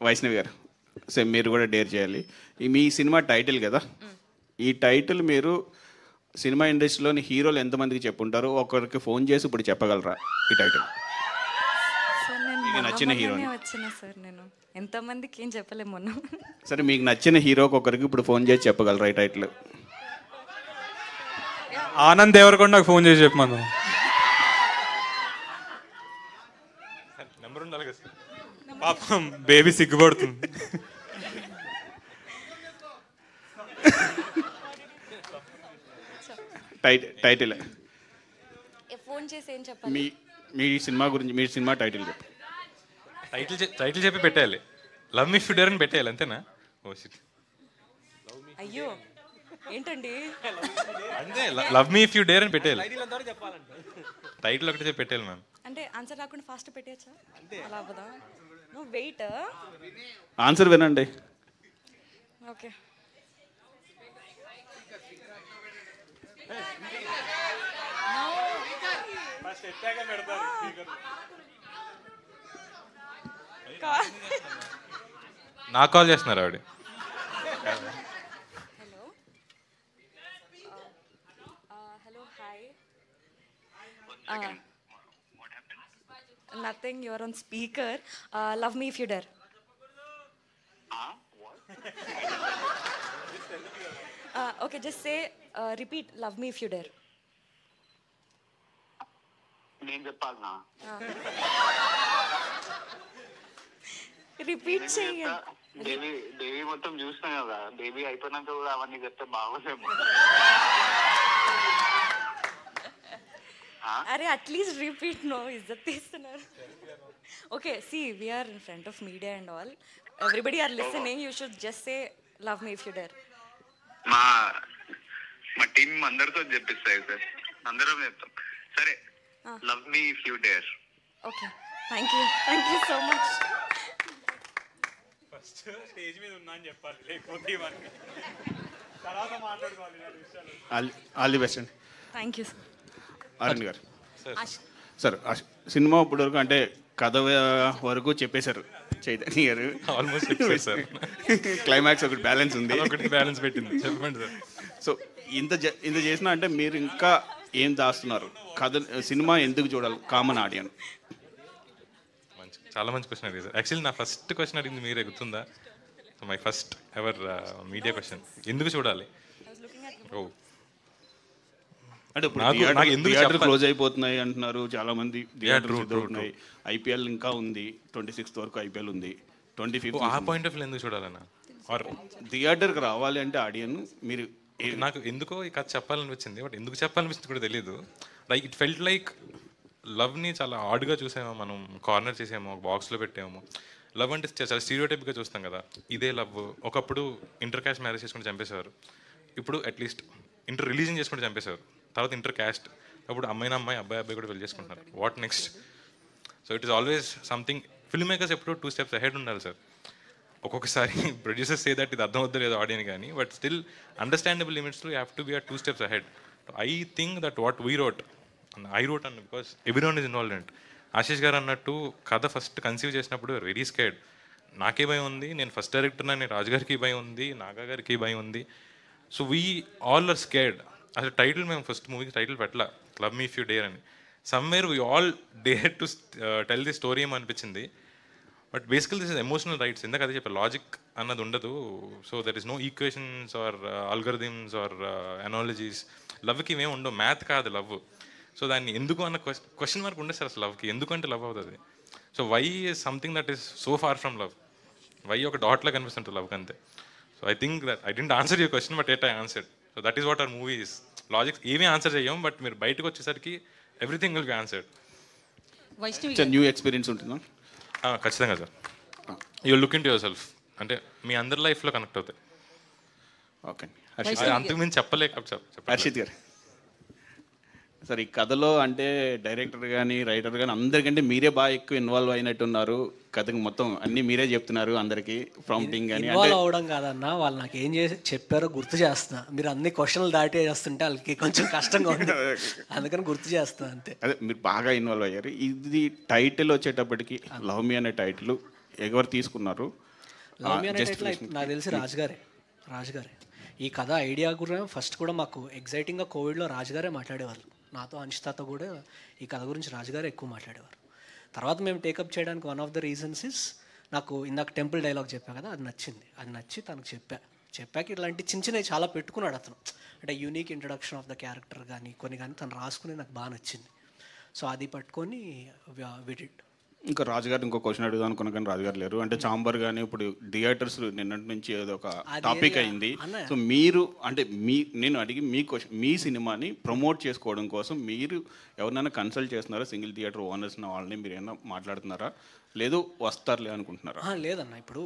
వైష్ణవి గారు, సేమ్ మీరు కూడా డేర్ చేయాలి. మీ సినిమా టైటిల్ కదా, ఈ టైటిల్ మీరు సినిమా ఇండస్ట్రీలోని హీరోలు ఎంతమందికి చెప్పుంటారు? ఒకరికి ఫోన్ చేసి ఇప్పుడు చెప్పగలరా ఈ టైటిల్? మీకు నచ్చిన హీరో వచ్చిన సార్, నేను ఎంతమందికి ఏం చెప్పలేము మొన్న. సరే, మీకు నచ్చిన హీరోకి ఒకరికి ఇప్పుడు ఫోన్ చేసి చెప్పగలరా ఈ టైటిల్? ఆనంద్ దేవరకొండకు ఫోన్ చేసి చెప్పమను. నెంబర్ ఉండాలి కదా సార్, పాపం బేబీ సిగ్గుపడుతుంది. టైటిల్ ఫోన్ చేసి ఏం చెప్పాలి? మీ సినిమా గురించి, మీ సినిమా టైటిల్ చెప్పు. టైటిల్ చెప్పి పెట్టేయాలి. Love me if you dare అని పెట్టేయాలి, అంతేనా? ఓ షిట్, అయ్యో ఏంటండి, అంతే. Love me if you dare అని పెట్టేయాలి. టైటిల్ ఒకటి చెప్పి పెట్టేయాలి మ్యామ్. అంటే ఆన్సర్ రాకుండా ఫాస్ట్ పెట్టేయచ్చా? అలా అవ్వదా? నువ్వు వెయిట్, ఆన్సర్ వినండి. ఓకే. నాకు కాల్ చేస్తున్నారు ఆవిడ. Hello hello hi, nothing, your on speaker. Love me if you dare. Okay, just say repeat, love me if you dare. నేను చెప్పాలనా? రిపీట్ చేయండి. దేవి మొత్తం చూసినా కదా, దేవి అయిపోయినాక కూడా అవన్నీ చెప్తే బాగోదేమో. అరే అట్లీస్ట్ రిపీట్, నో ఇజ్జత్ తీస్తున్నారు. Okay, see we're in front of media and all, everybody are listening, you should just say love me if you dare. మా టీం అందరితో చెప్పిస్తాయి సార్, అందరం చెప్తాం. సరే, love me if you dare. Okay, thank you so much. First stage మీద ఉన్నా అని చెప్పాలి, లేకపోతే తర్వాత మాట్లాడుకోవాలి. ఆల్ ది బెస్ట్ అండి. Thank you sir. Arun garu, sir cinema ఇప్పుడు వరకు అంటే కథ వరకు చెప్పేశారు చైతన్య గారు, ఆల్మోస్ట్ చెప్పేశారు. క్లైమాక్స్ ఒకటి బ్యాలెన్స్ ఉంది, ఒకటి బ్యాలెన్స్ పెట్టింది. చెప్పండి సార్. సో ఇంత చేసినా అంటే మీరు ఇంకా ఏం దాస్తున్నారు? కథ, సినిమా ఎందుకు చూడాలి కామన్ ఆడియన్స్? చాలా మంచి క్వశ్చన్ అడిగింది సార్. యాక్చువల్లీ నా ఫస్ట్ క్వశ్చన్ అడిగింది మీరే, గుర్తుందా? So my first ever media question, ఎందుకు చూడాలి? ఓ, అంటే థియేటర్ క్లోజ్ అయిపోతున్నాయి అంటున్నారు చాలా మంది, థియేటర్ అవుతున్నాయి. ఐపీఎల్ ఇంకా ఉంది, 26th వరకు ఐపీఎల్ ఉంది, 25th. ఆ పాయింట్ ఆఫ్ వ్యూ ఎందుకు చూడాలన్నా? ఆర్ థియేటర్కి రావాలి అంటే ఆడియన్ మీరు, నాకు ఎందుకో ఈ కథ చెప్పాలనిపించింది, బట్ ఎందుకు చెప్పాలనిపించింది కూడా తెలియదు. లైక్ ఇట్ ఫెల్ట్ లైక్ లవ్ని చాలా ఆడ్గా చూసామో, మనం కార్నర్ చేసామో, బాక్స్లో పెట్టామో. లవ్ అంటే చాలా స్టీరియోటైప్గా చూస్తాం కదా, ఇదే లవ్. ఒకప్పుడు ఇంటర్ క్యాస్ట్ మ్యారేజ్ చేసుకుంటే చంపేసేవారు, ఇప్పుడు అట్లీస్ట్ ఇంటర్ రిలీజన్ చేసుకుంటే చంపేసేవారు, తర్వాత ఇంటర్ క్యాస్ట్, అప్పుడు అమ్మాయిన అమ్మాయి, అబ్బాయి అబ్బాయి కూడా పెళ్లి చేసుకుంటున్నారు. What next? So it is always something. Film makers ఎప్పుడు 2 steps అహెడ్ ఉండాలి సార్. ఒక్కొక్కసారి ప్రొడ్యూసర్స్ సే దట్ ఇది అర్థం అవుద్దో లేదో ఆడియన్ కానీ, బట్ స్టిల్ అండర్స్టాండబుల్ లిమిట్స్లో you have to be 2 steps ahead. I think that what we wrote, I wrote అన్న because everyone is involved in it. Ashish garu అన్నట్టు కథ ఫస్ట్ కన్సీవ్ చేసినప్పుడు వెరీ స్కేర్డ్. నాకే భయం ఉంది, నేను ఫస్ట్ డైరెక్టర్ అని రాజుగారికి భయం ఉంది, నాగా గారికి భయం ఉంది. So we all are scared. అసలు టైటిల్ మేము ఫస్ట్ మూవీకి టైటిల్ పెట్టలా, love me if you dare అని. Somewhere we all dare to tell the story ఏమో అనిపించింది. బట్ బేసికల్ దిస్ ఇస్ ఎమోషనల్ రైట్స్. ఎందుకు అదే చెప్పారు, లాజిక్ అన్నది ఉండదు. So that is no equations or algorithms or analogies. లవ్కి ఇవేమి ఉండవు, మ్యాథ్ కాదు లవ్. సో దాన్ని ఎందుకు అన్న క్వశ్చన్ మార్క్ ఉండే సార్ అసలు లవ్కి, ఎందుకంటే లవ్ అవుతుంది. So why is something that is so far from love. Why ఒక డాట్లో కనిపిస్తుంటుంది లవ్కి, అంతే. So I think that I didn't answer your question, but yet I answered. So that is what our movie is. Logics ఏమీ answer చేయం, but మీరు బయటకు వచ్చేసరికి everything will be answered. New experience ఉంటుందా? ఖచ్చితంగా sir. You look into yourself, అంటే మీ అందరి లైఫ్లో కనెక్ట్ అవుతాయి. ఓకే, అంతకుమించి చెప్పలేక. హర్షిత్ గారు, సార్ ఈ కథలో అంటే డైరెక్టర్ కానీ రైటర్ కానీ అందరికంటే మీరే బాగా ఎక్కువ ఇన్వాల్వ్ అయినట్టున్నారు. కథకి మొత్తం అన్నీ మీరే చెప్తున్నారు అందరికీ, ప్రాంప్టింగ్ కానీ. ఇన్వాల్వ్ అవ్వడం కాదన్న, వాళ్ళు నాకు ఏం చెప్పారో గుర్తు చేస్తున్నా. మీరు అన్ని క్వశ్చన్లు దాటి చేస్తుంటే వాళ్ళకి కొంచెం కష్టంగా ఉంది, అందుకని గుర్తు చేస్తున్నా అంతే. అదే మీరు బాగా ఇన్వాల్వ్ అయ్యారు. ఇది టైటిల్ వచ్చేటప్పటికి లవ్ మీ అనే టైటిల్ ఎవరు తీసుకున్నారు? లవ్ మీ అనే టైటిల్ నాకు తెలిసి రాజుగారే ఈ కథ ఐడియా కూడా ఫస్ట్ కూడా మాకు ఎగ్జైటింగ్గా కోవిడ్లో రాజుగారే మాట్లాడేవాళ్ళు. నాతో అనిష్తాతో కూడా ఈ కథ గురించి రాజుగారే ఎక్కువ మాట్లాడేవారు. తర్వాత మేము టేకప్ చేయడానికి one of the reasons is నాకు ఇందాక టెంపుల్ డైలాగ్ చెప్పా కదా, అది నచ్చింది. అది నచ్చి తనకు చెప్పాక ఇట్లాంటి చిన్న చిన్నవి చాలా పెట్టుకున్నాడు అతను. అంటే unique introduction of the character కానీ కొన్ని కానీ తను రాసుకుని నాకు బాగా నచ్చింది. సో అది పట్టుకొని విడిట్. ఇంకా రాజుగారు ఇంకో క్వశ్చన్ అడుగుదాం అనుకున్నా కానీ రాజుగారు లేరు. అంటే చాంబర్ కానీ ఇప్పుడు థియేటర్స్ నిన్నటి నుంచి ఏదో ఒక టాపిక్ అయింది. సో మీరు అంటే నేను అడిగి మీ క్వశ్చన్, మీ సినిమాని ప్రమోట్ చేసుకోవడం కోసం మీరు ఎవరినైనా కన్సల్ట్ చేస్తున్నారా? సింగిల్ థియేటర్ ఓనర్స్ వాళ్ళని మీరు ఏమైనా మాట్లాడుతున్నారా? లేదు వస్తారులే అనుకుంటున్నారా? లేదన్న, ఇప్పుడు